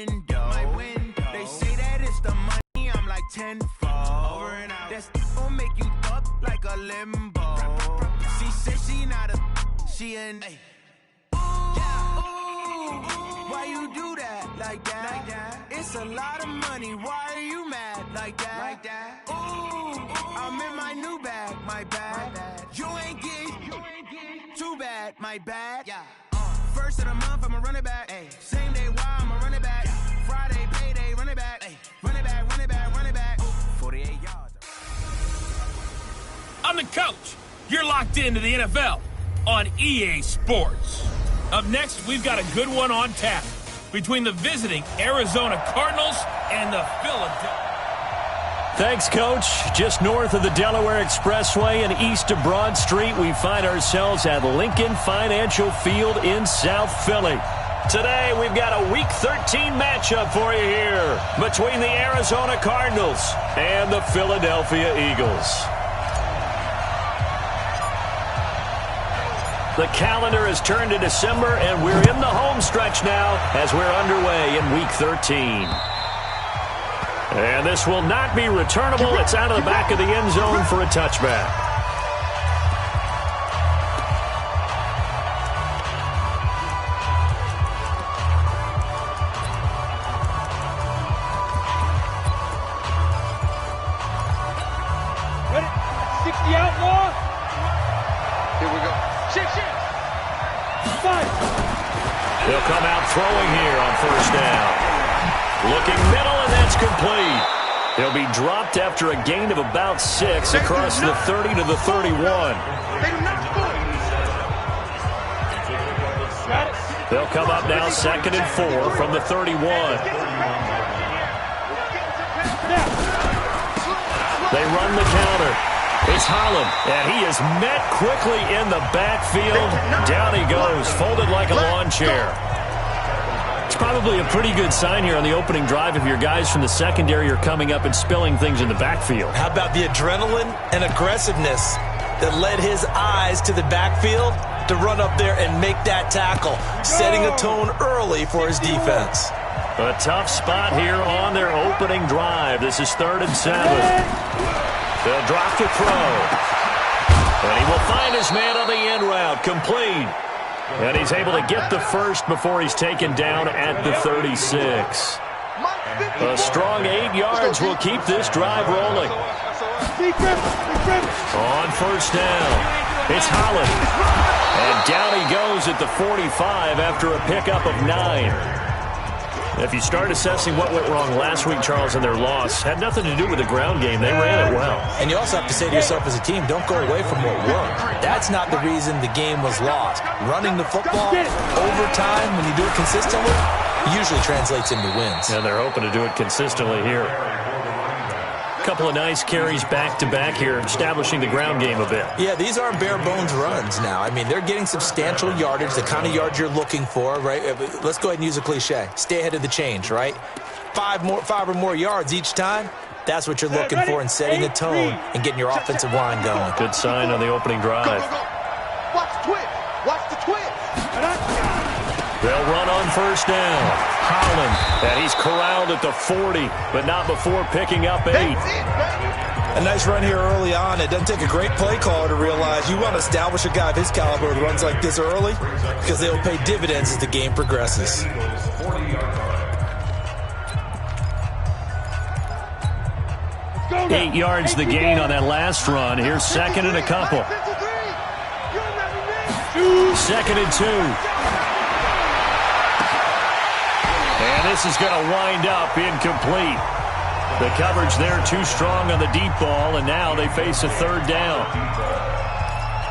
window. They say that it's the money, I'm like tenfold. Over and out. That's gon' make you up like a limbo. She said she not a, she an. Why you do that like that? It's a lot of money. Why are you mad like that? Ooh, I'm in my new bag, my bad. You ain't getting too bad, my bad. Yeah. First of the month, I'ma run it back. Ay. Same day, why I'ma run it back. Friday, payday, run it back. Ay. Run it back, run it back, run it back. 48 yards. I'm the coach. You're locked into the NFL on EA Sports. Up next, we've got a good one on tap between the visiting Arizona Cardinals and the Philadelphia. Thanks, Coach. Just north of the Delaware Expressway and east of Broad Street, we find ourselves at Lincoln Financial Field in South Philly. Today, we've got a Week 13 matchup for you here between the Arizona Cardinals and the Philadelphia Eagles. The calendar has turned to December, and we're in the home stretch now as we're underway in Week 13. And this will not be returnable. It's out of the back of the end zone for a touchback. Ready? 60 outlaw. Here we go. Shit. Five. They'll come out throwing here on first down. Looking middle, and that's complete. He'll be dropped after a gain of about 6 across the 30 to the 31. They'll come up now 2nd and 4 from the 31. They run the counter. It's Holland, and he is met quickly in the backfield. Down he goes, folded like a lawn chair. It's probably a pretty good sign here on the opening drive if your guys from the secondary are coming up and spilling things in the backfield. How about the adrenaline and aggressiveness that led his eyes to the backfield to run up there and make that tackle, setting a tone early for his defense. A tough spot here on their opening drive. This is 3rd and 7. They'll drop to throw. And he will find his man on the end route, complete. And he's able to get the first before he's taken down at the 36. A strong 8 yards will keep this drive rolling. On first down, it's Holland. And down he goes at the 45 after a pickup of 9. If you start assessing what went wrong last week, Charles, in their loss, had nothing to do with the ground game. They ran it well. And you also have to say to yourself as a team, don't go away from what worked. That's not the reason the game was lost. Running the football over time, when you do it consistently, usually translates into wins. And they're hoping to do it consistently here. A couple of nice carries back-to-back here, establishing the ground game a bit. Yeah, these aren't bare-bones runs now. I mean, they're getting substantial yardage, the kind of yards you're looking for, right? Let's go ahead and use a cliche. Stay ahead of the change, right? 5 or more yards each time. That's what you're looking for in setting a tone and getting your offensive line going. Good sign on the opening drive. Go. Watch the twist. Watch the twist. They'll run on first down. Holland, and he's corralled at the 40, but not before picking up 8. A nice run here early on. It doesn't take a great play caller to realize you want to establish a guy of his caliber with runs like this early because they will pay dividends as the game progresses. Eight yards the gain on that last run. Here's 2nd and a couple. 2nd and 2. And this is going to wind up incomplete. The coverage there too strong on the deep ball, and now they face a 3rd down.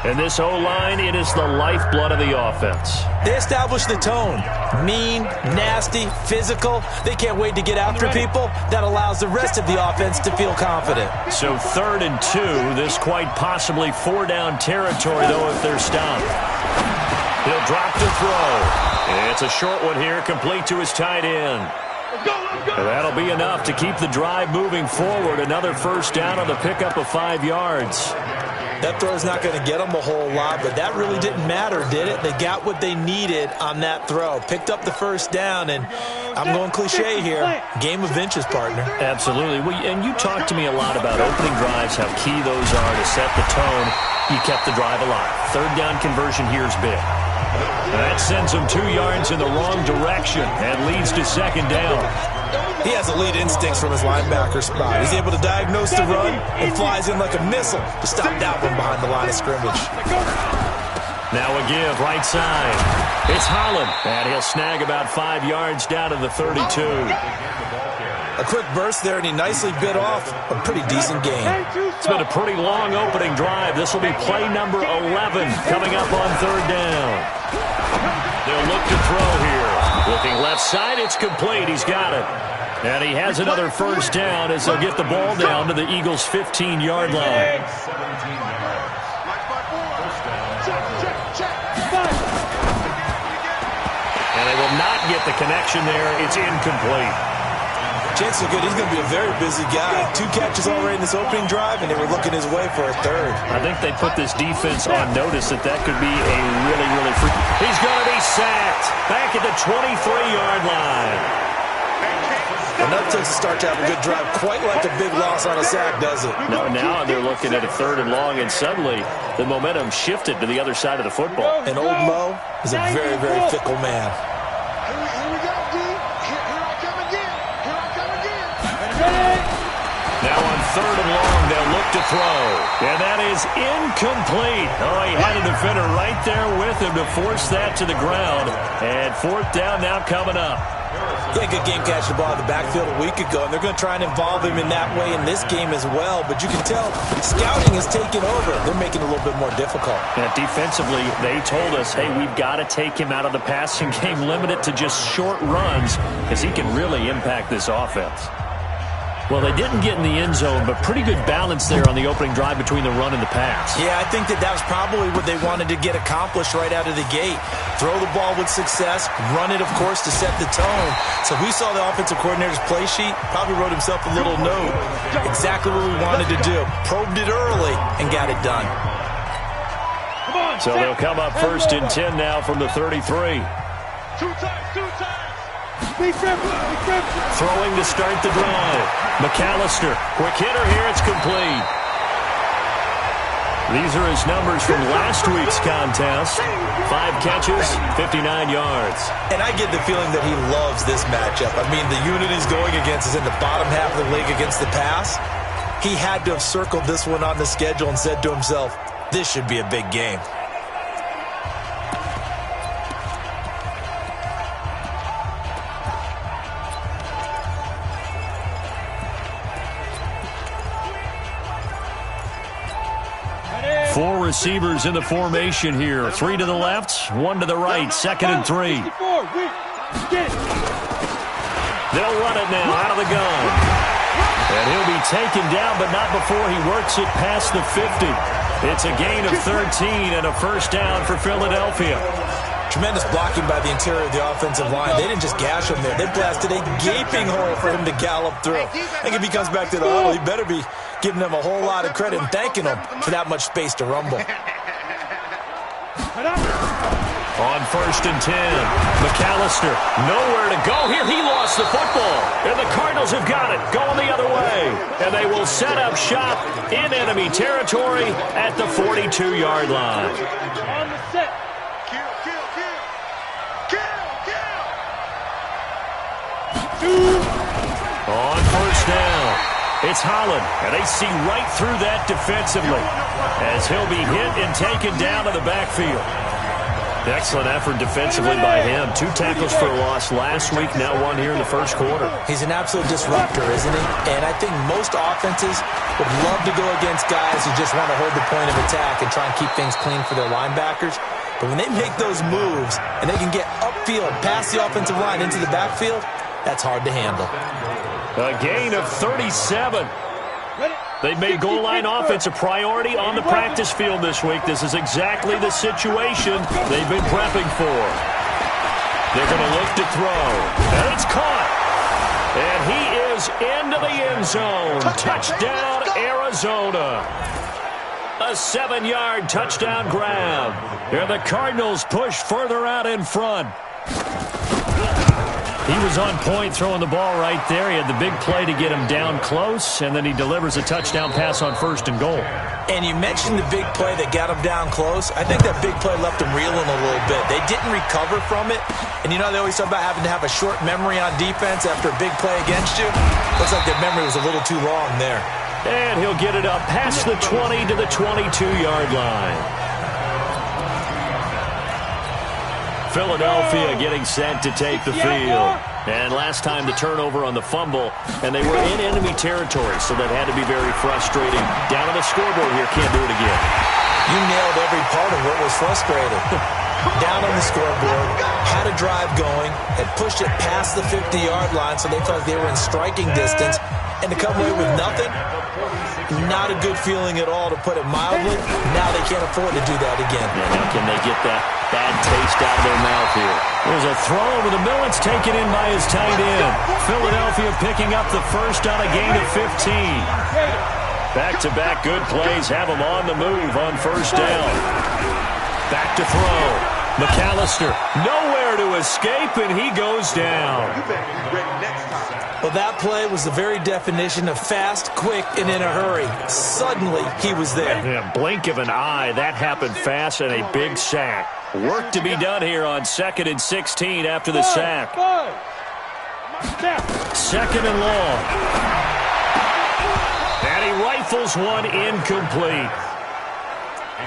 And this O-line, it is the lifeblood of the offense. They establish the tone. Mean, nasty, physical. They can't wait to get after people. That allows the rest of the offense to feel confident. So 3rd and 2, this quite possibly 4-down territory, though, if they're stopped. He'll drop to throw. It's a short one here, complete to his tight end. And that'll be enough to keep the drive moving forward. Another first down on the pickup of 5 yards. That throw's not going to get them a whole lot, but that really didn't matter, did it? They got what they needed on that throw. Picked up the first down, and I'm going cliche here. Game of inches, partner. Absolutely. Well, and you talked to me a lot about opening drives, how key those are to set the tone. You kept the drive alive. Third down conversion here is big. That sends him 2 yards in the wrong direction and leads to second down. He has elite instincts from his linebacker spot. He's able to diagnose the run and flies in like a missile to stop that one behind the line of scrimmage. Now a give, right side. It's Holland, and he'll snag about 5 yards down to the 32. A quick burst there, and he nicely bit off a pretty decent gain. It's been a pretty long opening drive. This will be play number 11 coming up on third down. They'll look to throw here. Looking left side, it's complete. He's got it. And he has another first down as they'll get the ball down to the Eagles' 15-yard line. And they will not get the connection there. It's incomplete. Chances are good he's going to be a very busy guy. 2 catches already in this opening drive, and they were looking his way for a third. I think they put this defense on notice that could be a really freaky. He's going to be sacked back at the 23-yard line. Enough takes to start to have a good drive, quite like a big loss on a sack, does it? No, now they're looking at a third and long, and suddenly the momentum shifted to the other side of the football. And old Mo is a very, very fickle man. Here we go, D. Here I come again. Here I come again. Now on third and long, they'll look to throw. And that is incomplete. Oh, he had a defender right there with him to force that to the ground. And fourth down now coming up. He had a good game catching the ball in the backfield a week ago, and they're going to try and involve him in that way in this game as well. But you can tell scouting has taken over. They're making it a little bit more difficult. And defensively, they told us, hey, we've got to take him out of the passing game, limit it to just short runs, because he can really impact this offense. Well, they didn't get in the end zone, but pretty good balance there on the opening drive between the run and the pass. Yeah, I think that was probably what they wanted to get accomplished right out of the gate. Throw the ball with success, run it, of course, to set the tone. So we saw the offensive coordinator's play sheet, probably wrote himself a little note. Exactly what we wanted to do. Probed it early and got it done. So they'll come up first and 10 now from the 33. 2 times. Throwing to start the drive. McAllister, quick hitter here, it's complete. These are his numbers from last week's contest. 5 catches, 59 yards. And I get the feeling that he loves this matchup. I mean, the unit he's going against is in the bottom half of the league against the pass. He had to have circled this one on the schedule and said to himself, this should be a big game. Four receivers in the formation here. 3 to the left, 1 to the right. 2nd and 3. They'll run it now out of the gun. And he'll be taken down, but not before he works it past the 50. It's a gain of 13 and a first down for Philadelphia. Tremendous blocking by the interior of the offensive line. They didn't just gash him there. They blasted a gaping hole for him to gallop through. I think if he comes back to the huddle, he better be giving them a whole lot of credit and thanking them for that much space to rumble. On first and 10, McAllister, nowhere to go here. He lost the football, and the Cardinals have got it, going the other way. And they will set up shop in enemy territory at the 42-yard line. On the set. On first down, it's Holland, and they see right through that defensively as he'll be hit and taken down to the backfield. Excellent effort defensively by him. 2 tackles for a loss last week, now 1 here in the first quarter. He's an absolute disruptor, isn't he? And I think most offenses would love to go against guys who just want to hold the point of attack and try and keep things clean for their linebackers. But when they make those moves and they can get upfield, past the offensive line into the backfield, that's hard to handle. A gain of 37. They've made goal line offense a priority on the practice field this week. This is exactly the situation they've been prepping for. They're going to look to throw. And it's caught. And he is into the end zone. Touchdown, Arizona. A 7-yard touchdown grab. Here the Cardinals push further out in front. He was on point throwing the ball right there. He had the big play to get him down close, and then he delivers a touchdown pass on 1st and goal. And you mentioned the big play that got him down close. I think that big play left him reeling a little bit. They didn't recover from it. And you know, they always talk about having to have a short memory on defense after a big play against you. Looks like their memory was a little too long there. And he'll get it up past the 20 to the 22-yard line. Philadelphia getting set to take the field. And last time the turnover on the fumble, and they were in enemy territory, so that had to be very frustrating. Down on the scoreboard here, can't do it again. You nailed every part of what was frustrating. Down on the scoreboard, had a drive going, had pushed it past the 50-yard line, so they felt like they were in striking distance, and to come away with nothing, not a good feeling at all, to put it mildly. Now they can't afford to do that again. Yeah, now can they get that bad taste out of their mouth here? There's a throw over the middle. It's taken in by his tight end. Philadelphia picking up the first on a gain of 15. Back-to-back good plays have them on the move on 1st down. Back to throw. McAllister nowhere to escape, and he goes down. You better be ready next time. Well, that play was the very definition of fast, quick, and in a hurry. Suddenly, he was there. Yeah, blink of an eye. That happened fast, and a big sack. Work to be done here on 2nd and 16 after the sack. 2nd and long. And he rifles one incomplete.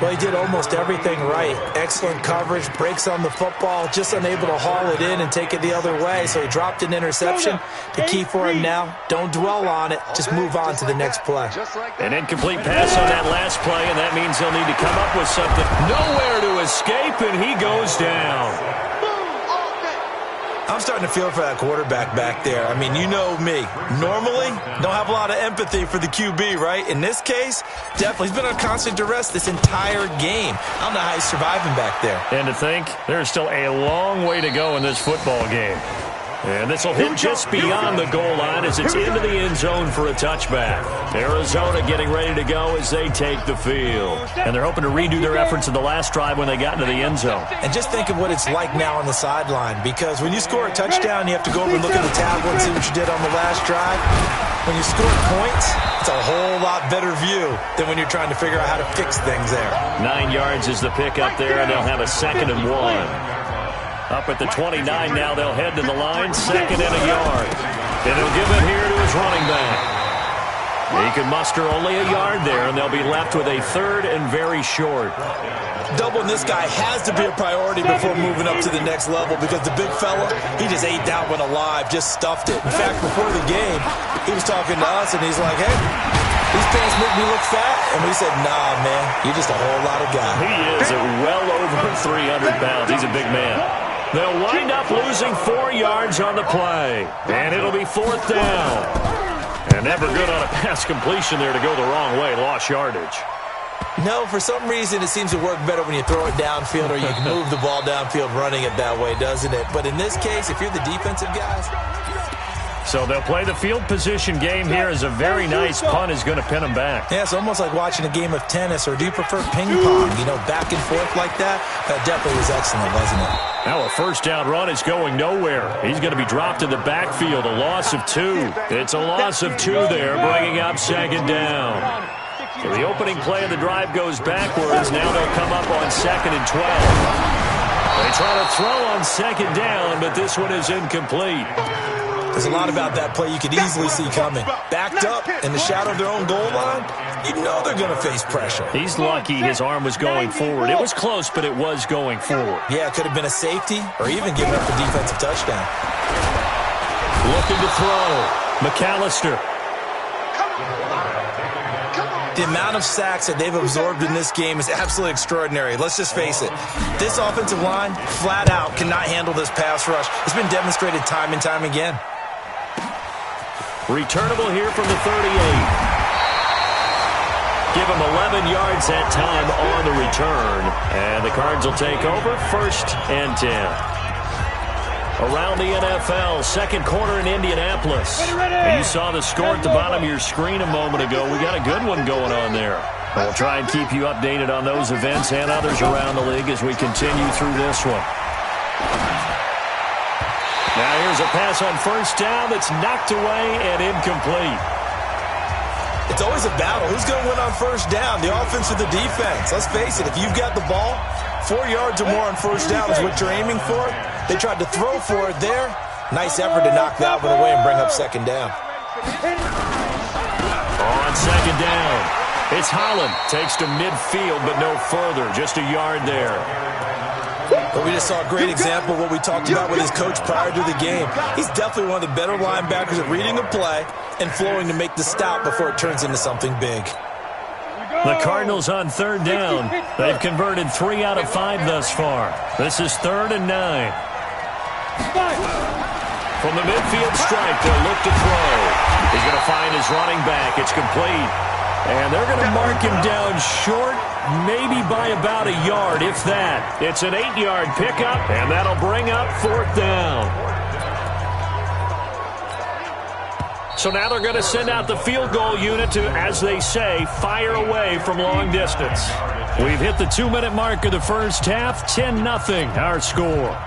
Well, he did almost everything right. Excellent coverage, breaks on the football, just unable to haul it in and take it the other way. So he dropped an interception. The key for him now, don't dwell on it. Just move on to the next play. An incomplete pass on that last play, and that means he'll need to come up with something. Nowhere to escape, and he goes down. I'm starting to feel for that quarterback back there. I mean, you know me. Normally, don't have a lot of empathy for the QB, right? In this case, definitely. He's been on constant duress this entire game. I don't know how he's surviving back there. And to think, there's still a long way to go in this football game. And this will hit just beyond the goal line as it's into the end zone for a touchback. Arizona getting ready to go as they take the field. And they're hoping to redo their efforts in the last drive when they got into the end zone. And just think of what it's like now on the sideline, because when you score a touchdown, you have to go over and look at the tablet and see what you did on the last drive. When you score points, it's a whole lot better view than when you're trying to figure out how to fix things there. 9 yards is the pick up there, and they'll have a 2nd and 1. Up at the 29 now, they'll head to the line, 2nd and a yard. And he'll give it here to his running back. He can muster only a yard there, and they'll be left with a 3rd and very short. Doubling this guy has to be a priority before moving up to the next level, because the big fella, he just ate that one alive, just stuffed it. In fact, before the game, he was talking to us, and he's like, hey, these pants make me look fat. And we said, nah, man, you're just a whole lot of guy. He is at well over 300 pounds. He's a big man. They'll wind up losing 4 yards on the play. And it'll be 4th down. And never good on a pass completion there to go the wrong way. Lost yardage. No, for some reason it seems to work better when you throw it downfield or you can move the ball downfield running it that way, doesn't it? But in this case, if you're the defensive guys... So they'll play the field position game here as a very nice punt is going to pin them back. Yeah, it's almost like watching a game of tennis, or do you prefer ping pong? You know, back and forth like that? That definitely was excellent, wasn't it? Now a 1st down run is going nowhere. He's going to be dropped in the backfield, a loss of 2. It's a loss of 2 there, bringing up 2nd down. So the opening play of the drive goes backwards. Now they'll come up on 2nd and 12. They try to throw on 2nd down, but this one is incomplete. There's a lot about that play you could easily see coming. Backed up in the shadow of their own goal line, you know they're going to face pressure. He's lucky his arm was going forward. It was close, but it was going forward. Yeah, it could have been a safety or even giving up a defensive touchdown. Looking to throw. McAllister. The amount of sacks that they've absorbed in this game is absolutely extraordinary. Let's just face it. This offensive line, flat out, cannot handle this pass rush. It's been demonstrated time and time again. Returnable here from the 38. Give him 11 yards that time on the return. And the Cards will take over 1st and 10. Around the NFL, 2nd quarter in Indianapolis. And you saw the score at the bottom of your screen a moment ago. We got a good one going on there. We'll try and keep you updated on those events and others around the league as we continue through this one. Now here's a pass on first down that's knocked away and incomplete. It's always a battle. Who's going to win on first down, the offense or the defense? Let's face it, if you've got the ball, 4 yards or more on first down is what you're aiming for. They tried to throw for it there. Nice effort to knock that one away and bring up second down. On second down, it's Holland. Takes to midfield, but no further. Just a yard there. But we just saw a great example of what we talked about with his coach prior to the game. He's definitely one of the better linebackers at reading a play and flowing to make the stop before it turns into something big. The Cardinals on third down. They've converted 3 out of 5 thus far. This is 3rd and 9. From the midfield stripe, they'll look to throw. He's going to find his running back. It's complete. And they're going to mark him down short, maybe by about a yard, if that. It's an 8-yard pickup, and that'll bring up 4th down. So now they're going to send out the field goal unit to, as they say, fire away from long distance. We've hit the 2-minute mark of the first half. 10-0 our score.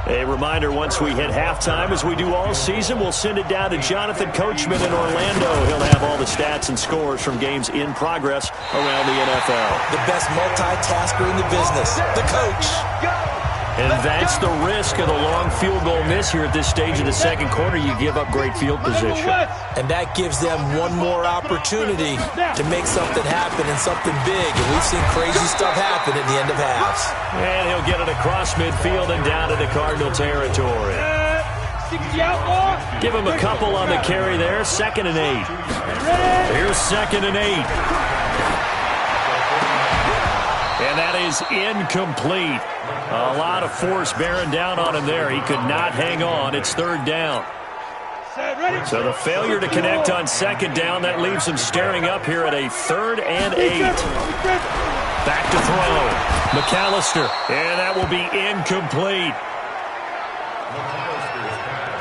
A reminder, once we hit halftime, as we do all season, we'll send it down to Jonathan Coachman in Orlando. He'll have all the stats and scores from games in progress around the NFL. The best multitasker in the business, the coach. And that's the risk of the long field goal miss here at this stage of the second quarter. You give up great field position. And that gives them one more opportunity to make something happen and something big. And we've seen crazy stuff happen at the end of halves. And he'll get it across midfield and down into Cardinal territory. Give him a couple on the carry there. 2nd and 8. Here's 2nd and 8. And that is incomplete. A lot of force bearing down on him there. He could not hang on. It's 3rd down. So the failure to connect on 2nd down, that leaves him staring up here at a 3rd and 8. Back to throw. McAllister. And that will be incomplete.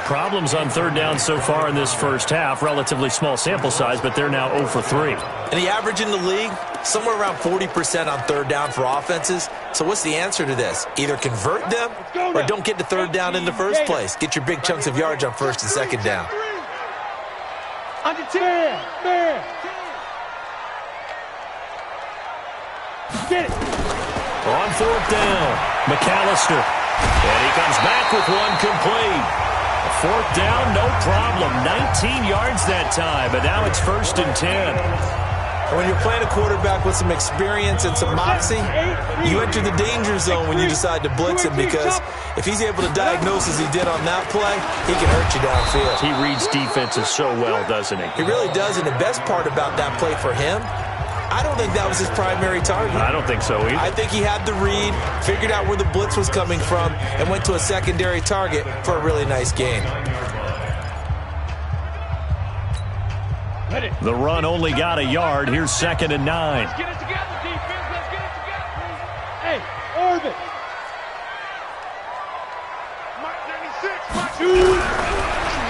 Problems on 3rd down so far in this first half. Relatively small sample size, but they're now 0 for 3. And the average in the league, somewhere around 40% on 3rd down for offenses. So what's the answer to this? Either convert them or don't get to 3rd down in the first place. Get your big chunks of yards on 1st and 2nd down. Under 10. Get it. On 4th down, McAllister. And he comes back with one complete. 4th down, no problem. 19 yards that time, but now it's 1st and 10. And when you're playing a quarterback with some experience and some moxie, you enter the danger zone when you decide to blitz him, because if he's able to diagnose as he did on that play, he can hurt you downfield. He reads defenses so well, doesn't he? He really does, and the best part about that play for him, I don't think that was his primary target. I don't think so either. I think he had the read, figured out where the blitz was coming from, and went to a secondary target for a really nice gain. The run only got a yard. Here's 2nd and 9. Let's get it together, defense. Let's get it together. Hey, Orbit.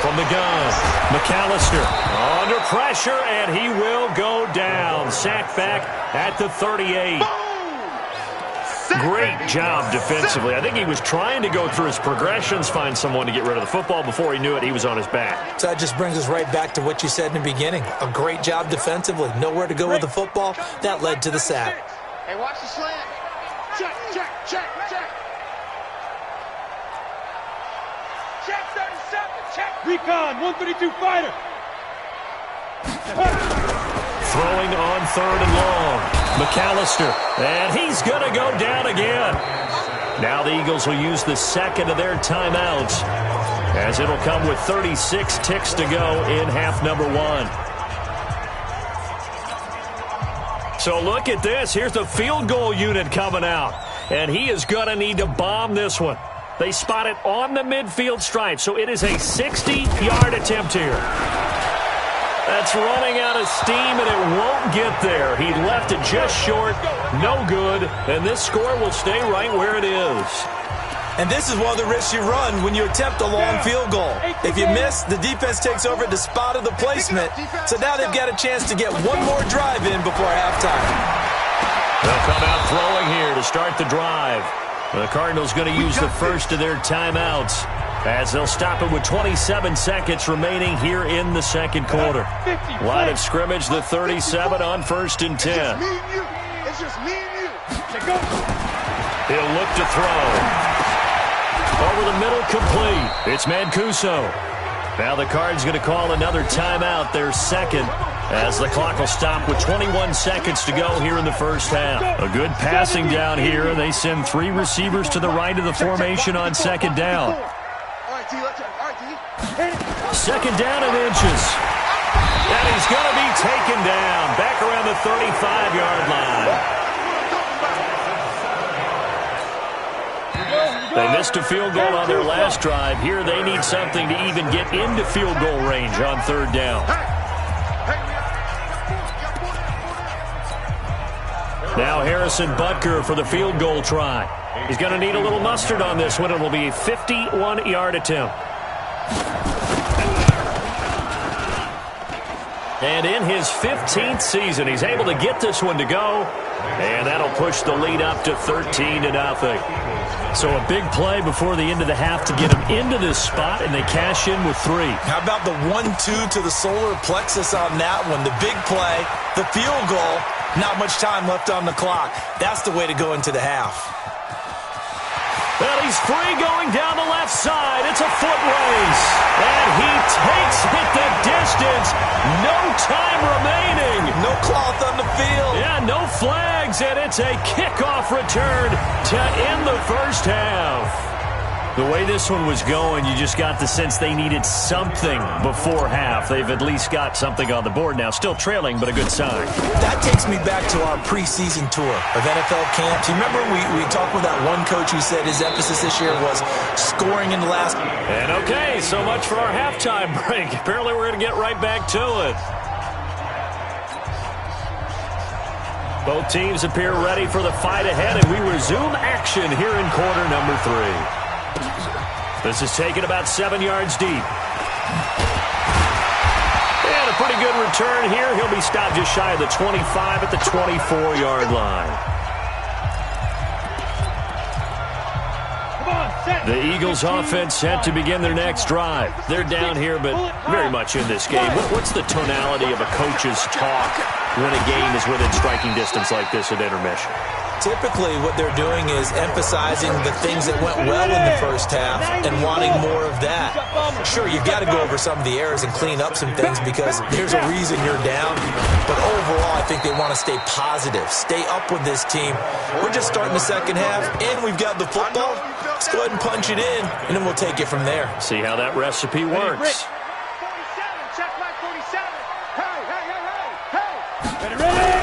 From the gun, McAllister under pressure, and he will go down. Sacked back at the 38. Great job defensively. I think he was trying to go through his progressions, find someone to get rid of the football. Before he knew it, he was on his back. So that just brings us right back to what you said in the beginning. A great job defensively. Nowhere to go with the football. That led to the sack. Hey, watch the slant. Check. Check 37. Check. Recon, 132 fighter. Throwing on 3rd and long. McAllister. And he's going to go down again. Now the Eagles will use the 2nd of their timeouts, as it'll come with 36 ticks to go in half number 1. So look at this. Here's the field goal unit coming out. And he is going to need to bomb this one. They spot it on the midfield stripe, so it is a 60-yard attempt here. That's running out of steam, and it won't get there. He left it just short, no good, and this score will stay right where it is. And this is one of the risks you run when you attempt a long field goal. If you miss, the defense takes over at the spot of the placement. So now they've got a chance to get one more drive in before halftime. They'll come out throwing here to start the drive. The Cardinals going to use the first of their timeouts as they'll stop it with 27 seconds remaining here in the second quarter. Line of scrimmage, the 37 on 1st and 10. It's just me and you. He'll look to throw. Over the middle, complete. It's Mancuso. Now the Cards going to call another timeout, their second, as the clock will stop with 21 seconds to go here in the first half. A good passing down here. They send 3 receivers to the right of the formation on second down. Second down and inches. And he's going to be taken down back around the 35-yard line. They missed a field goal on their last drive. Here they need something to even get into field goal range on 3rd down. Now Harrison Butker for the field goal try. He's going to need a little mustard on this one. It will be a 51-yard attempt. And in his 15th season, he's able to get this one to go. And that'll push the lead up to 13-0. So a big play before the end of the half to get him into this spot, and they cash in with 3. How about the 1-2 to the solar plexus on that one? The big play, the field goal, not much time left on the clock. That's the way to go into the half. Well, he's free going down the left side. It's a foot race. And he takes it the distance. No time remaining. No cloth on the field. Yeah, no flags. And it's a kickoff return to end the first half. The way this one was going, you just got the sense they needed something before half. They've at least got something on the board now. Still trailing, but a good sign. That takes me back to our preseason tour of NFL camps. You remember we talked with that one coach who said his emphasis this year was scoring in the last. And okay, so much for our halftime break. Apparently we're going to get right back to it. Both teams appear ready for the fight ahead, and we resume action here in quarter number 3. This is taken about 7 yards deep. And a pretty good return here. He'll be stopped just shy of the 25 at the 24-yard line. The Eagles offense set to begin their next drive. They're down here, but very much in this game. What's the tonality of a coach's talk when a game is within striking distance like this at intermission? Typically, what they're doing is emphasizing the things that went well in the first half and wanting more of that. Sure, you've got to go over some of the errors and clean up some things because there's a reason you're down. But overall, I think they want to stay positive, stay up with this team. We're just starting the second half, and we've got the football. Let's go ahead and punch it in, and then we'll take it from there. See how that recipe works. 47, check my 47. Hey. Ready.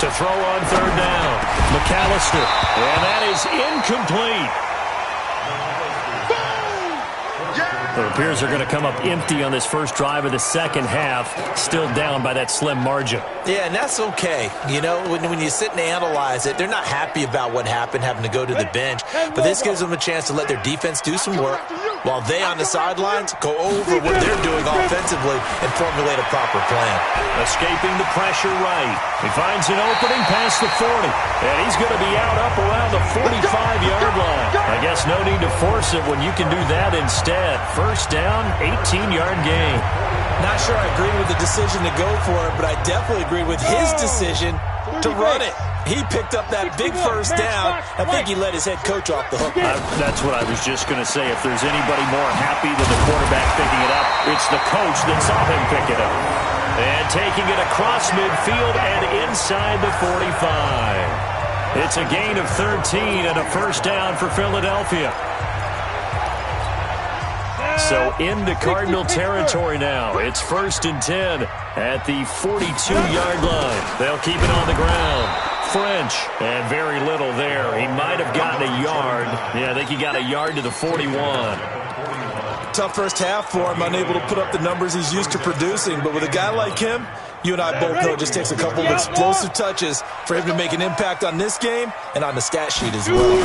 To throw on 3rd down. McAllister. And that is incomplete. It appears they're going to come up empty on this first drive of the second half. Still down by that slim margin. Yeah, and that's okay. You know, when you sit and analyze it, they're not happy about what happened, having to go to the bench. But this gives them a chance to let their defense do some work while they on the sidelines go over what they're doing offensively and formulate a proper plan. Escaping the pressure right. He finds an opening past the 40. And he's going to be out up around the 45-yard line. I guess no need to force it when you can do that instead. First down, 18-yard gain. Not sure I agree with the decision to go for it, but I definitely agree with his decision to run it. He picked up that big first down. I think he let his head coach off the hook. That's what I was just going to say. If there's anybody more happy than the quarterback picking it up, it's the coach that saw him pick it up. And taking it across midfield and inside the 45. It's a gain of 13 and a first down for Philadelphia. So into Cardinal territory now. It's 1st and 10 at the 42-yard line. They'll keep it on the ground. French, and very little there. He might have gotten a yard. Yeah, I think he got a yard to the 41. Tough first half for him, unable to put up the numbers he's used to producing. But with a guy like him, you and I both know it just takes a couple of explosive touches for him to make an impact on this game and on the stat sheet as well.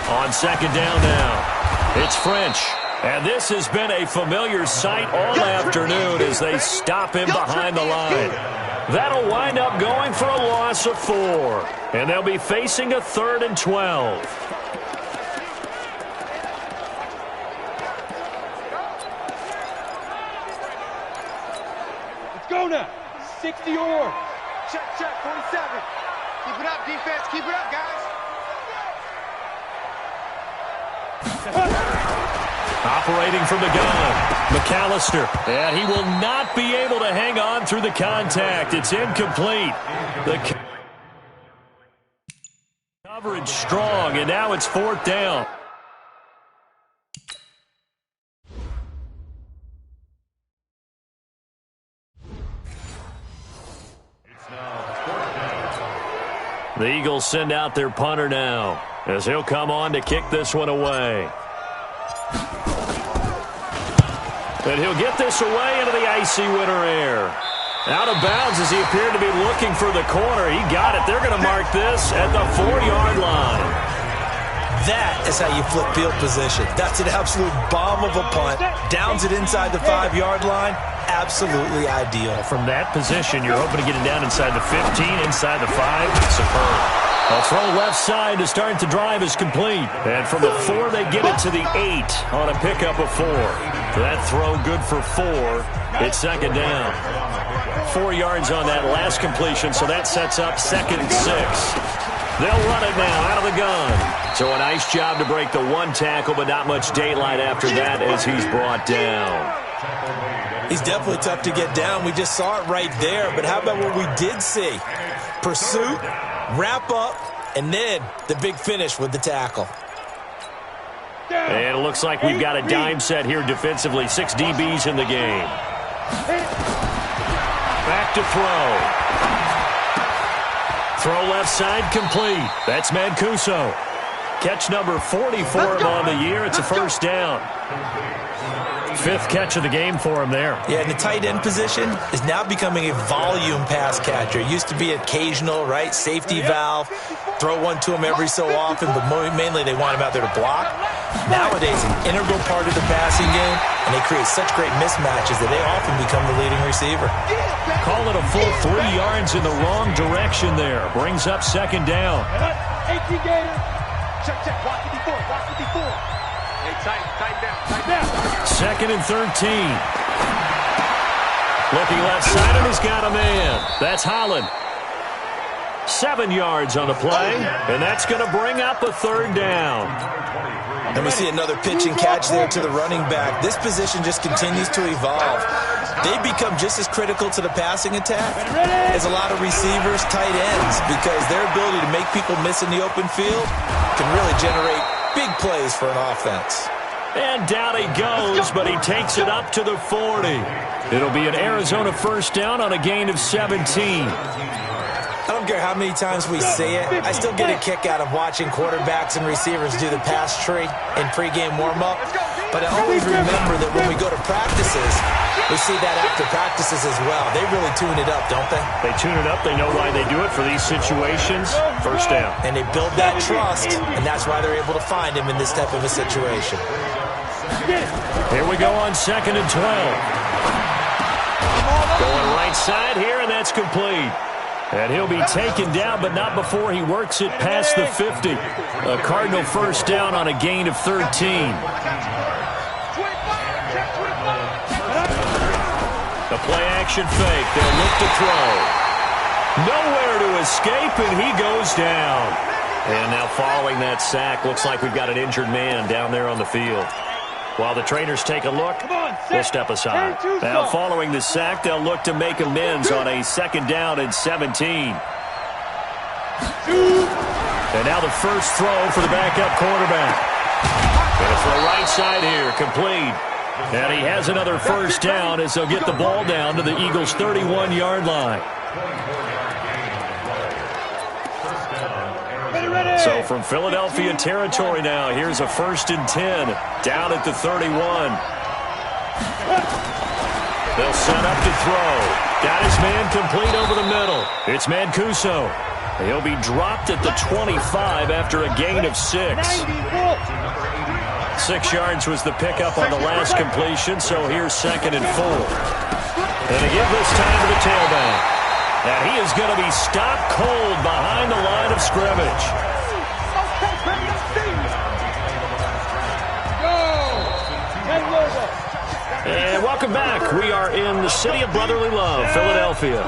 On second down now, it's French. And this has been a familiar sight all afternoon as they stop him behind the line. That'll wind up going for a loss of 4. And they'll be facing a 3rd and 12. Let's go now. 60 or. Check, 47. Keep it up, defense. Keep it up, guys. Operating from the gun, McAllister. And he will not be able to hang on through the contact. It's incomplete. The coverage strong, and now it's 4th down. The Eagles send out their punter now as he'll come on to kick this one away. And he'll get this away into the icy winter air. Out of bounds as he appeared to be looking for the corner. He got it. They're going to mark this at the 4-yard line. That is how you flip field position. That's an absolute bomb of a punt. Downs it inside the 5-yard line. Absolutely ideal. From that position, you're hoping to get it down inside the 15, inside the 5. Superb. A throw left side to start the drive is complete. And from the 4, they get it to the 8 on a pickup of 4. That throw good for 4. It's second down. 4 yards on that last completion, so that sets up 2nd and 6. They'll run it now out of the gun. So a nice job to break the 1 tackle, but not much daylight after that as he's brought down. He's definitely tough to get down. We just saw it right there. But how about what we did see? Pursuit, wrap up, and then the big finish with the tackle. And it looks like we've got a dime set here defensively. 6 DBs in the game. Back to throw. Throw left side complete. That's Mancuso. Catch number 40 for him on the year. It's a first down. 5th catch of the game for him there. Yeah, and the tight end position is now becoming a volume pass catcher. It used to be occasional, right? Safety valve. Throw one to him every so often, but mainly they want him out there to block. Nowadays, an integral part of the passing game, and they create such great mismatches that they often become the leading receiver. Call it a full 3 yards in the wrong direction there. Brings up second down. 18 Gator. Check. Watch 54. Hey, tight down. 2nd and 13. Looking left side, and he's got a man. That's Holland. 7 yards on the play, and that's going to bring up a 3rd down. And we see another pitch and catch there to the running back. This position just continues to evolve. They become just as critical to the passing attack as a lot of receivers, tight ends, because their ability to make people miss in the open field can really generate big plays for an offense. And down he goes, but he takes it up to the 40. It'll be an Arizona first down on a gain of 17. I don't care how many times we say it, I still get a kick out of watching quarterbacks and receivers do the pass tree in pregame warm-up. But I always remember that when we go to practices, we see that after practices as well. They really tune it up, don't they? They tune it up. They know why they do it for these situations. First down. And they build that trust, and that's why they're able to find him in this type of a situation. Here we go on 2nd and 12. Going right side here, and that's complete. And he'll be taken down, but not before he works it past the 50. A Cardinal first down on a gain of 13. The play-action fake. They'll look to throw. Nowhere to escape, and he goes down. And now following that sack, looks like we've got an injured man down there on the field. While the trainers take a look, we'll step aside. Now following the sack, they'll look to make amends on a 2nd down and 17. And now the first throw for the backup quarterback. Going to throw right side here, complete. And he has another first down as they'll get the ball down to the Eagles' 31-yard line. So from Philadelphia territory now, here's a 1st and 10 down at the 31. They'll set up to throw. Got his man complete over the middle. It's Mancuso. He'll be dropped at the 25 after a gain of 6. 6 yards was the pickup on the last completion, so here's 2nd and 4. And they give this time to the tailback. And he is going to be stopped cold behind the line of scrimmage. And welcome back. We are in the city of brotherly love, Philadelphia.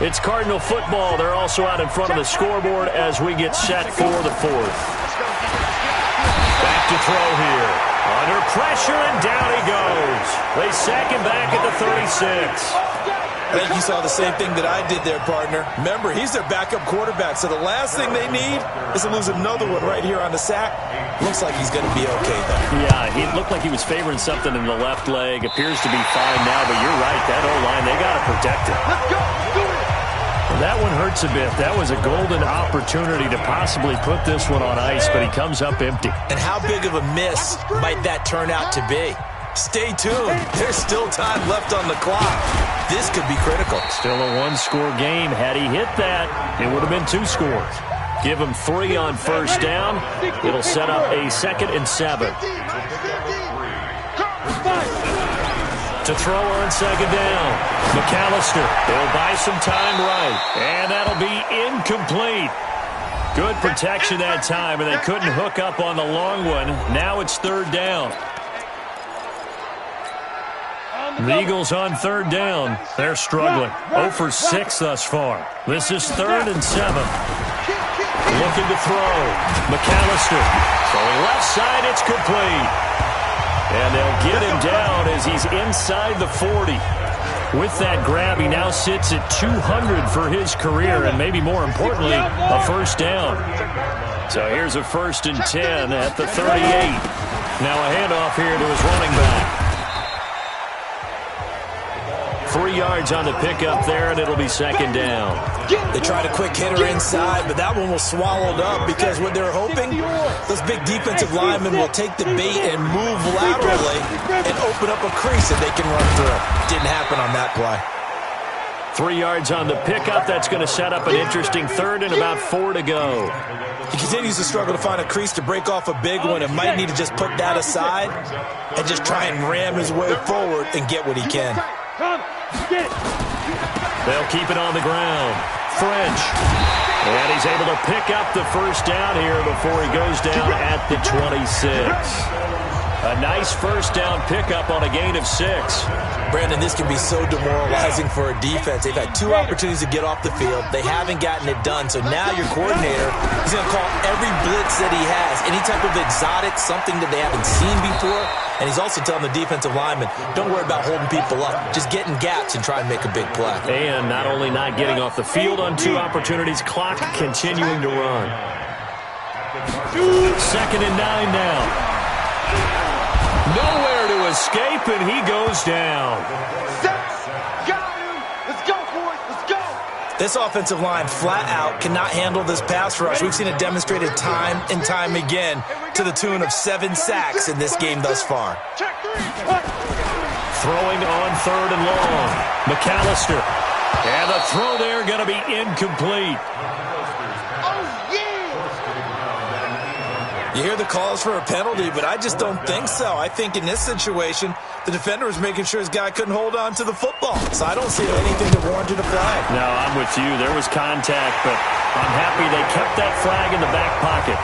It's Cardinal football. They're also out in front of the scoreboard as we get set for the 4th. Back to throw here. Under pressure, and down he goes. They sack him back at the 36. I think you saw the same thing that I did there, partner. Remember, he's their backup quarterback, so the last thing they need is to lose another one right here on the sack. Looks like he's going to be okay, though. Yeah, he looked like he was favoring something in the left leg. Appears to be fine now, but you're right. That O-line, they got to protect it. Let's go. Do it. That one hurts a bit. That was a golden opportunity to possibly put this one on ice, but he comes up empty. And how big of a miss might that turn out to be? Stay tuned. There's still time left on the clock. This could be critical. Still a one-score game. Had he hit that, it would have been 2 scores. Give him 3 on first down. It'll set up a 2nd and 7. To throw on 2nd down. McAllister. They'll buy some time right. And that'll be incomplete. Good protection that time, and they couldn't hook up on the long one. Now it's 3rd down. The Eagles on 3rd down. They're struggling. 0 for 6 thus far. This is 3rd and 7. Looking to throw. McAllister. Throwing left side. It's complete. And they'll get him down as he's inside the 40. With that grab, he now sits at 200 for his career, and maybe more importantly, a first down. So here's a 1st and 10 at the 38. Now a handoff here to his running back. 3 yards on the pickup there, and it'll be 2nd down. They tried a quick hitter inside, but that one was swallowed up because what they're hoping, those big defensive linemen will take the bait and move laterally and open up a crease that they can run through. Didn't happen on that play. 3 yards on the pickup. That's going to set up an interesting 3rd and about 4 to go. He continues to struggle to find a crease to break off a big one and might need to just put that aside and just try and ram his way forward and get what he can. They'll keep it on the ground. French. And he's able to pick up the first down here before he goes down at the 26. A nice first down pickup on a gain of 6. Brandon, this can be so demoralizing for a defense. They've had 2 opportunities to get off the field. They haven't gotten it done. So now your coordinator is going to call every blitz that he has, any type of exotic, something that they haven't seen before. And he's also telling the defensive lineman, don't worry about holding people up. Just get in gaps and try and make a big play. And not only not getting off the field on 2 opportunities, clock continuing to run. 2nd and 9 now. Nowhere to escape, and he goes down. Got him. Let's go, boys. Let's go. This offensive line flat out cannot handle this pass rush. We've seen it demonstrated time and time again to the tune of 7 sacks in this game thus far. Throwing on 3rd and long. McAllister. And the throw there going to be incomplete. You hear the calls for a penalty, but I just don't think so. I think in this situation, the defender was making sure his guy couldn't hold on to the football. So I don't see anything that warranted a flag. No, I'm with you. There was contact, but I'm happy they kept that flag in the back pocket.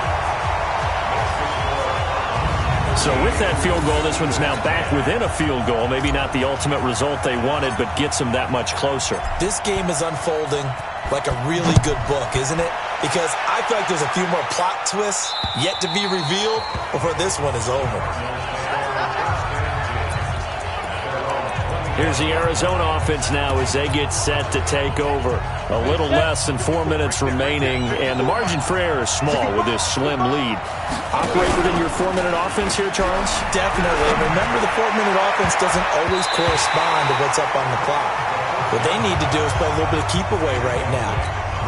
So with that field goal, this one's now back within a field goal. Maybe not the ultimate result they wanted, but gets them that much closer. This game is unfolding like a really good book, isn't it? Because I feel like there's a few more plot twists yet to be revealed before this one is over. Here's the Arizona offense now as they get set to take over. A little less than 4 minutes remaining, and the margin for error is small with this slim lead. Operate within your 4-minute offense here, Charles? Definitely. Remember, the 4-minute offense doesn't always correspond to what's up on the clock. What they need to do is play a little bit of keep away right now.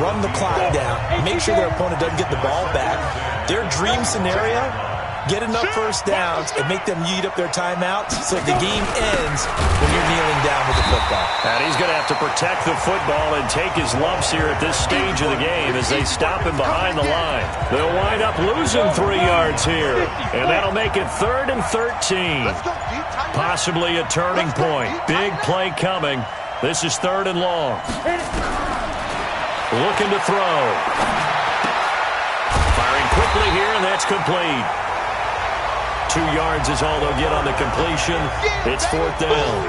Run the clock down. Make sure their opponent doesn't get the ball back. Their dream scenario Get enough first downs and make them eat up their timeouts so the game ends when you're kneeling down with the football. And he's going to have to protect the football and take his lumps here at this stage of the game as they stop him behind the line. They'll wind up losing 3 yards here, and that'll make it 3rd and 13. Possibly a turning point. Big play coming. This is 3rd and long. Looking to throw. Firing quickly here, and that's complete. 2 yards is all they'll get on the completion. It's 4th down.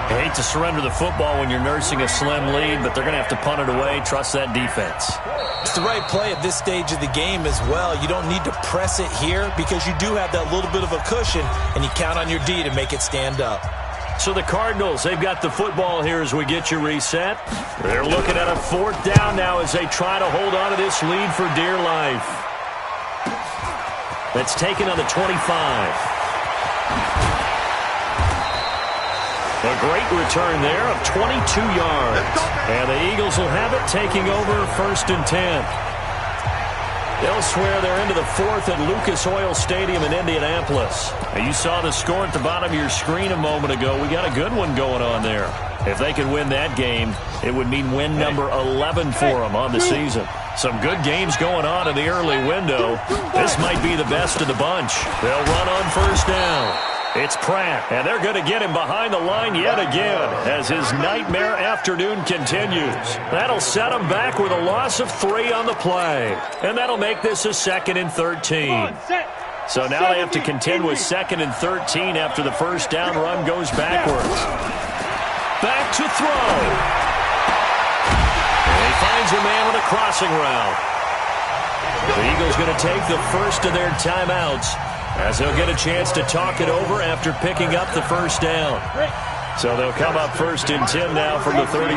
I hate to surrender the football when you're nursing a slim lead, but they're going to have to punt it away. Trust that defense. It's the right play at this stage of the game as well. You don't need to press it here because you do have that little bit of a cushion, and you count on your D to make it stand up. So the Cardinals, they've got the football here as we get you reset. They're looking at a 4th down now as they try to hold on to this lead for dear life. That's taken on the 25. A great return there of 22 yards. And the Eagles will have it, taking over 1st and 10. Elsewhere, they're into the 4th at Lucas Oil Stadium in Indianapolis. Now, you saw the score at the bottom of your screen a moment ago. We got a good one going on there. If they could win that game, it would mean win number 11 for them on the season. Some good games going on in the early window. This might be the best of the bunch. They'll run on 1st down. It's Pratt, and they're going to get him behind the line yet again as his nightmare afternoon continues. That'll set him back with a loss of 3 on the play, and that'll make this a 2nd and 13. So now they have to contend with 2nd and 13 after the 1st down run goes backwards. Back to throw. And he finds a man with a crossing route. The Eagles going to take the first of their timeouts as they'll get a chance to talk it over after picking up the 1st down. So they'll come up 1st and 10 now from the 33.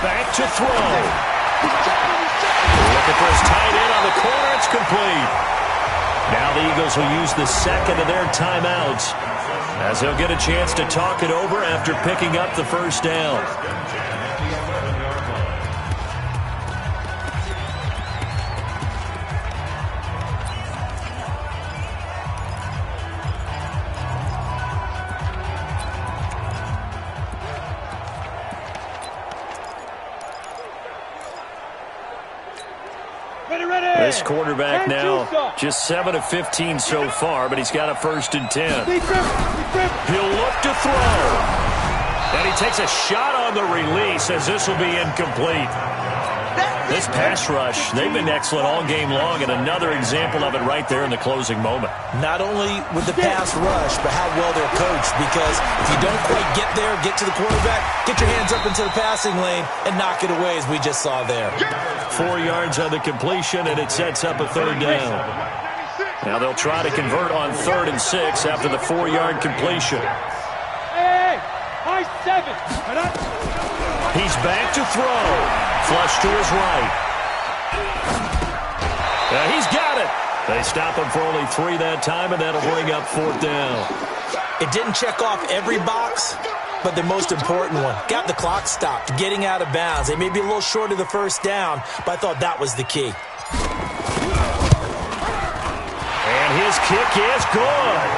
Back to throw. Looking for his tight end on the corner. It's complete. Now the Eagles will use the 2nd of their timeouts as they'll get a chance to talk it over after picking up the 1st down. This quarterback now just 7 of 15 so far, but he's got a 1st and 10. He'll look to throw. And he takes a shot on the release as this will be incomplete. This pass rush, they've been excellent all game long, and another example of it right there in the closing moment. Not only with the pass rush, but how well they're coached, because if you don't quite get there, get to the quarterback, get your hands up into the passing lane, and knock it away as we just saw there. 4 yards on the completion, and it sets up a 3rd down. Now they'll try to convert on 3rd and 6 after the 4-yard completion. He's back to throw. Flush to his right. He's got it. They stop him for only 3 that time, and that'll bring up 4th down. It didn't check off every box, but the most important one. Got the clock stopped, getting out of bounds. They may be a little short of the 1st down, but I thought that was the key. And his kick is good.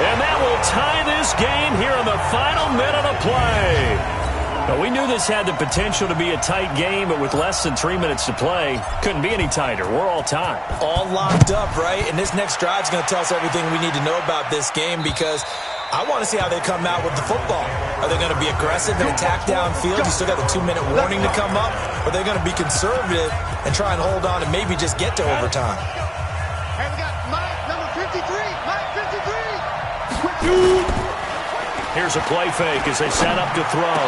And that will tie this game here in the final minute of play. Now, we knew this had the potential to be a tight game, but with less than 3 minutes to play, couldn't be any tighter. We're all tied. All locked up, right? And this next drive is going to tell us everything we need to know about this game, because I want to see how they come out with the football. Are they going to be aggressive and attack downfield? You still got the 2-minute warning to come up? Or are they going to be conservative and try and hold on and maybe just get to overtime? Hey, we got Mike, number 53. Mike, 53. Here's a play fake as they set up to throw.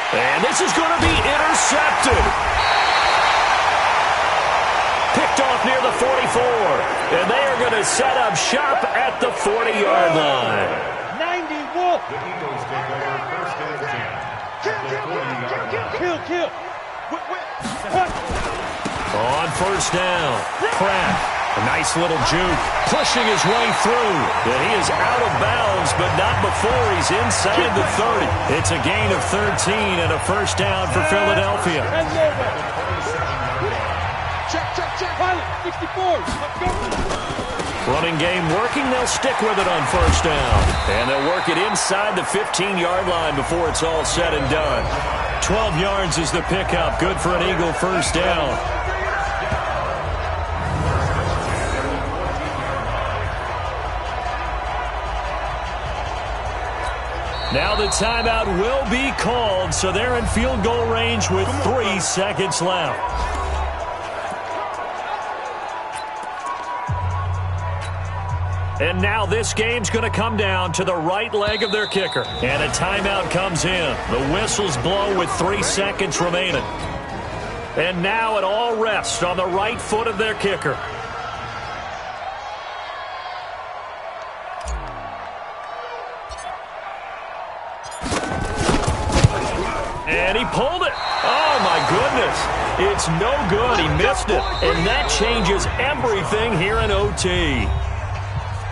And this is going to be intercepted. Picked off near the 44. And they are going to set up shop at the 40-yard line. 90 Wolf. Kill. On 1st down, Pratt. A nice little juke, pushing his way through. And he is out of bounds, but not before he's inside the 30. It's a gain of 13 and a first down for Philadelphia. Check. Pilot, 64. Let's go. Running game working. They'll stick with it on first down. And they'll work it inside the 15-yard line before it's all said and done. 12 yards is the pickup. Good for an Eagle first down. Now the timeout will be called, so they're in field goal range with 3 seconds left. And now this game's going to come down to the right leg of their kicker. And a timeout comes in. The whistles blow with 3 seconds remaining. And now it all rests on the right foot of their kicker. And he pulled it. Oh, my goodness. It's no good. He missed it. And that changes everything here in OT.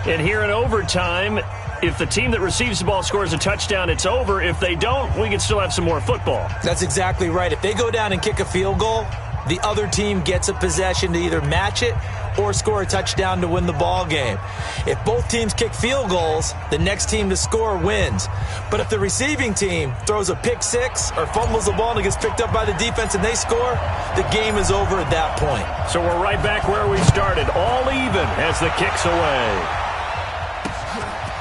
And here in overtime, if the team that receives the ball scores a touchdown, it's over. If they don't, we can still have some more football. That's exactly right. If they go down and kick a field goal, the other team gets a possession to either match it or score a touchdown to win the ball game. If both teams kick field goals, the next team to score wins. But if the receiving team throws a pick six or fumbles the ball and it gets picked up by the defense and they score, the game is over at that point. So we're right back where we started, all even as the kick's away.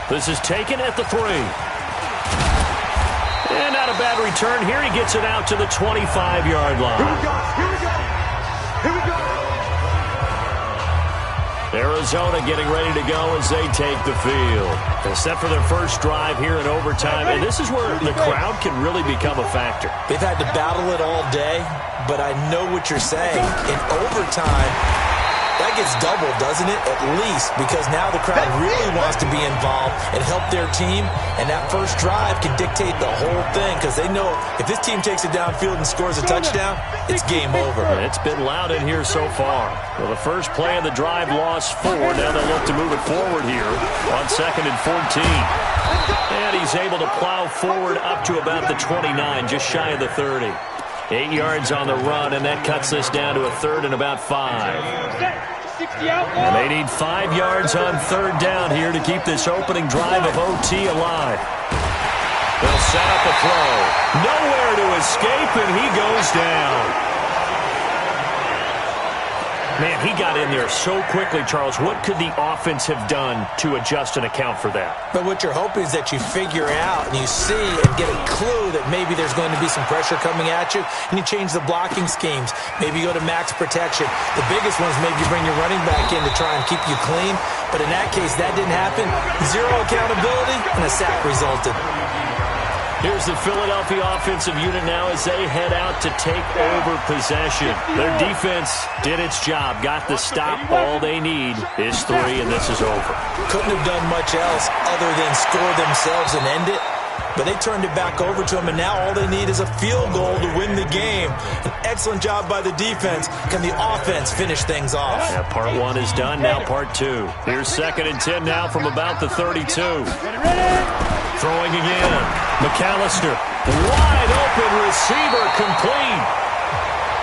This is taken at the 3. And not a bad return here. He gets it out to the 25-yard line. Here we go. Arizona getting ready to go as they take the field. They're set for their first drive here in overtime, and this is where the crowd can really become a factor. They've had to battle it all day, but I know what you're saying. In overtime, that gets doubled, doesn't it? At least, because now the crowd really wants to be involved and help their team, and that first drive can dictate the whole thing because they know if this team takes it downfield and scores a touchdown, it's game over. It's been loud in here so far. Well, the first play of the drive lost 4. Now they'll look to move it forward here on 2nd and 14. And he's able to plow forward up to about the 29, just shy of the 30. 8 yards on the run, and that cuts this down to a 3rd and about 5. And they need 5 yards on 3rd down here to keep this opening drive of OT alive. They'll set up a throw. Nowhere to escape, and he goes down. Man, he got in there so quickly, Charles. What could the offense have done to adjust and account for that? But what you're hoping is that you figure out and you see and get a clue that maybe there's going to be some pressure coming at you, and you change the blocking schemes. Maybe you go to max protection. The biggest one is maybe you bring your running back in to try and keep you clean. But in that case, that didn't happen. 0 accountability, and a sack resulted. Here's the Philadelphia offensive unit now as they head out to take over possession. Their defense did its job, got the stop. All they need is 3, and this is over. Couldn't have done much else other than score themselves and end it. But they turned it back over to them, and now all they need is a field goal to win the game. An excellent job by the defense. Can the offense finish things off? Yeah, part 1 is done, now part 2. Here's 2nd and 10 now from about the 32. Throwing again. McAllister, wide open receiver, complete.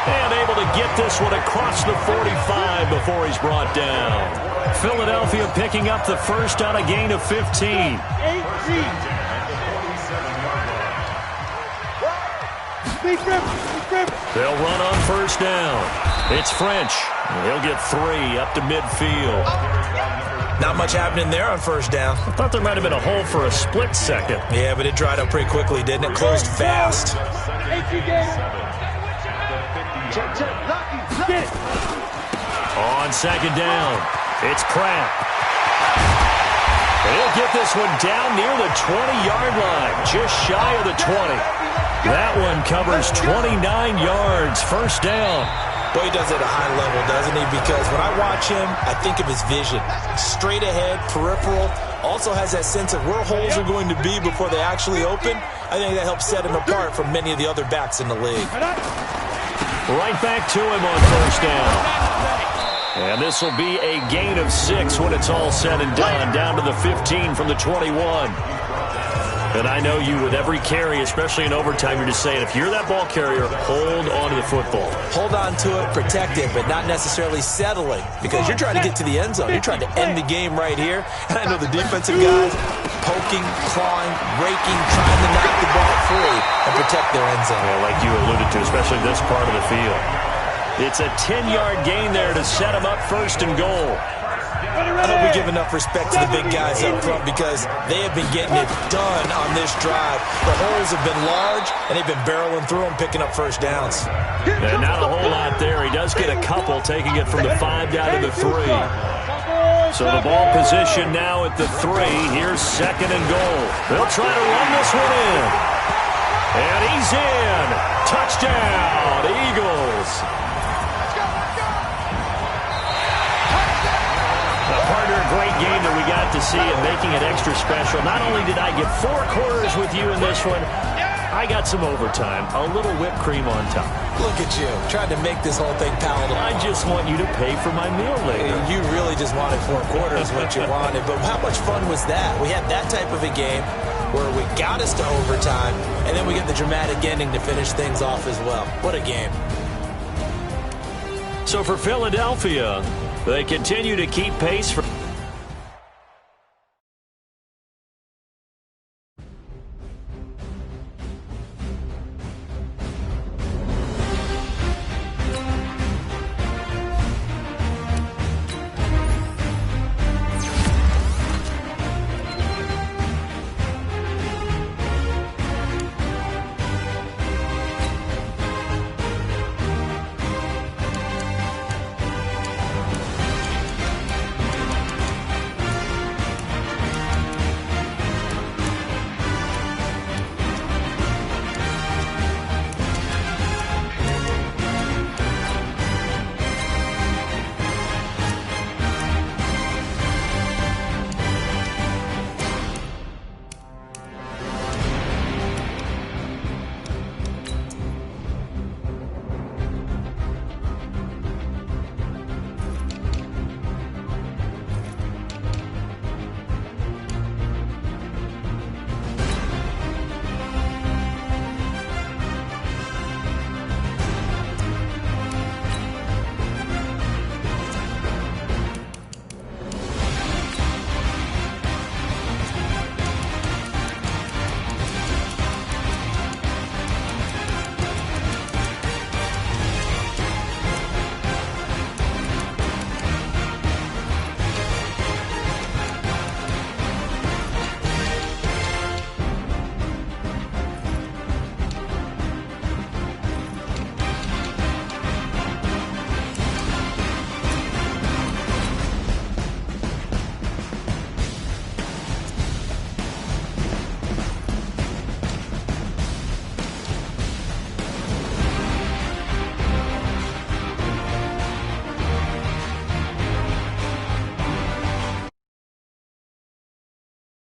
And able to get this one across the 45 before he's brought down. Philadelphia picking up the first on a gain of 15. They'll run on first down. It's French. He'll get 3 up to midfield. Not much happening there on first down. I thought there might have been a hole for a split second. Yeah, but it dried up pretty quickly, didn't it? Closed fast. On 2nd down, it's Pratt. He'll get this one down near the 20-yard line, just shy of the 20. That one covers 29 yards, first down. Boy, he does it at a high level, doesn't he? Because when I watch him, I think of his vision. Straight ahead, peripheral, also has that sense of where holes are going to be before they actually open. I think that helps set him apart from many of the other backs in the league. Right back to him on first down. And this will be a gain of 6 when it's all said and done, down to the 15 from the 21. And I know you, with every carry, especially in overtime, you're just saying, if you're that ball carrier, hold on to the football. Hold on to it, protect it, but not necessarily settling, because you're trying to get to the end zone. You're trying to end the game right here. And I know the defensive guys poking, clawing, raking, trying to knock the ball free and protect their end zone. Well, like you alluded to, especially this part of the field. It's a 10-yard gain there to set them up first and goal. I hope we give enough respect to the big guys up front, because they have been getting it done on this drive. The holes have been large, and they've been barreling through them, picking up first downs. And not a whole lot there. He does get a couple, taking it from the 5 down to the 3. So the ball position now at the 3. Here's second and goal. They'll try to run this one in. And he's in. Touchdown, Eagles. Partner, a great game that we got to see and making it extra special. Not only did I get 4 quarters with you in this one, I got some overtime, a little whipped cream on top. Look at you, trying to make this whole thing palatable. I just want you to pay for my meal later. You really just wanted 4 quarters, what you wanted. But how much fun was that? We had that type of a game where we got us to overtime, and then we get the dramatic ending to finish things off as well. What a game. So for Philadelphia, they continue to keep pace for